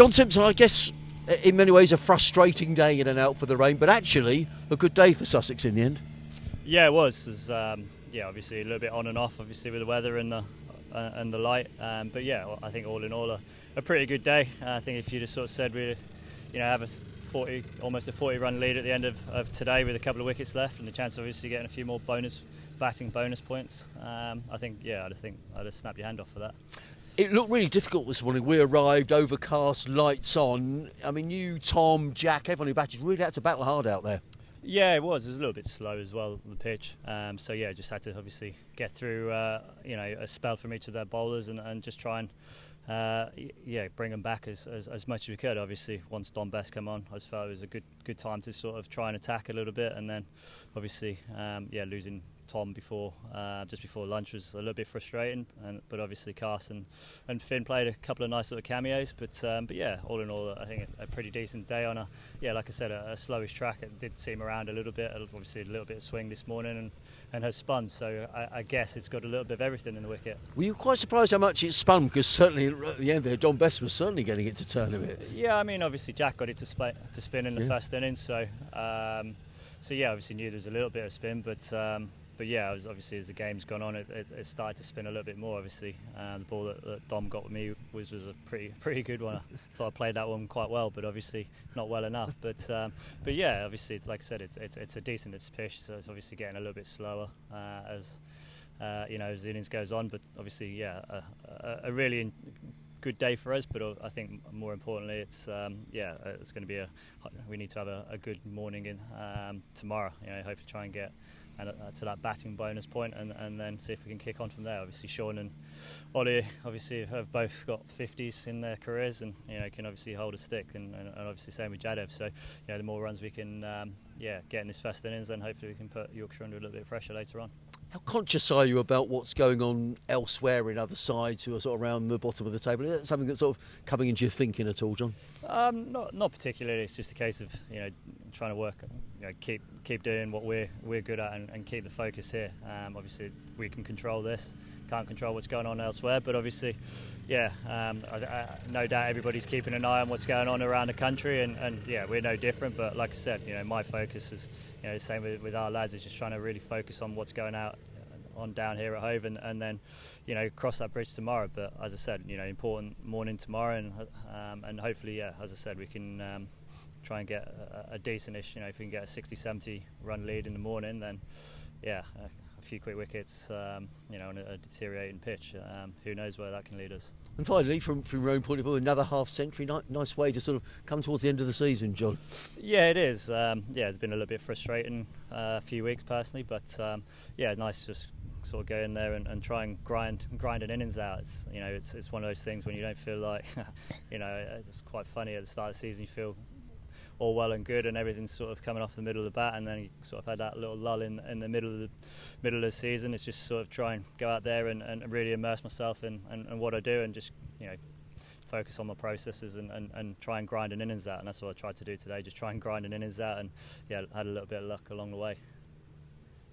John Simpson, I guess in many ways a frustrating day in and out for the rain, but actually a good day for Sussex in the end. Yeah, it was. It was obviously a little bit on and off, obviously with the weather and the light. But yeah, I think all in all a pretty good day. I think if you just sort of said we, have almost a 40 run lead at the end of today with a couple of wickets left and the chance of obviously getting a few more batting bonus points, I think I'd have snapped your hand off for that. It looked really difficult this morning. We arrived, overcast, lights on. I mean, you, Tom, Jack, everyone who batted really had to battle hard out there. Yeah, it was. It was a little bit slow as well, the pitch. So yeah, just had to obviously get through, a spell from each of their bowlers and just try and, bring them back as much as we could. Obviously, once Don Best came on, I just felt it was a good time to sort of try and attack a little bit, and then obviously, losing Tom just before lunch was a little bit frustrating, but obviously Carson and Finn played a couple of nice little cameos, but yeah, all in all I think a pretty decent day on like I said, a slowish track. It did seem around a little bit, obviously a little bit of swing this morning and has spun, so I guess it's got a little bit of everything in the wicket. Were you quite surprised how much it spun? Because certainly at the end there Don Best was certainly getting it to turn a bit. Yeah, I mean obviously Jack got it to spin in the first innings, so yeah, obviously knew there was a little bit of spin, but yeah, obviously as the game's gone on, it started to spin a little bit more. Obviously, the ball that Dom got with me was a pretty good one. I thought I played that one quite well, but obviously not well enough. But yeah, obviously, like I said, it's a decent pitch, so it's obviously getting a little bit slower as the innings goes on. But obviously, yeah, a really good day for us, but I think more importantly, it's going to be we need to have a good morning in tomorrow. Hopefully try and get to that batting bonus point, and then see if we can kick on from there. Obviously Sean and Ollie obviously have both got 50s in their careers, and can obviously hold a stick, and obviously same with Jadev. So the more runs we can get in this first innings, then hopefully we can put Yorkshire under a little bit of pressure later on. How conscious are you about what's going on elsewhere in other sides who are sort of around the bottom of the table? Is that something that's sort of coming into your thinking at all, John? Not particularly. It's just a case of trying to work, keep doing what we're good at, and keep the focus here. Obviously, we can control this. Can't control what's going on elsewhere, but obviously, no doubt everybody's keeping an eye on what's going on around the country, and yeah, we're no different. But like I said, my focus is the same with our lads, is just trying to really focus on what's going on down here at Hove, and then cross that bridge tomorrow. But as I said, important morning tomorrow, and hopefully, as I said, we can try and get a decent-ish, if we can get a 60-70 run lead in the morning, then a few quick wickets, on a deteriorating pitch. Who knows where that can lead us. And finally, from your own point of view, another half century, nice way to sort of come towards the end of the season, John. Yeah, it is. It's been a little bit frustrating a few weeks personally, but nice to just sort of go in there and try and grind an innings out. It's one of those things when you don't feel like, it's quite funny at the start of the season. You feel all well and good, and everything's sort of coming off the middle of the bat, and then you sort of had that little lull in the middle of the season. It's just sort of try and go out there and really immerse myself in what I do, and just focus on my processes and try and grind an innings out. And that's what I tried to do today, just try and grind an innings out, and had a little bit of luck along the way.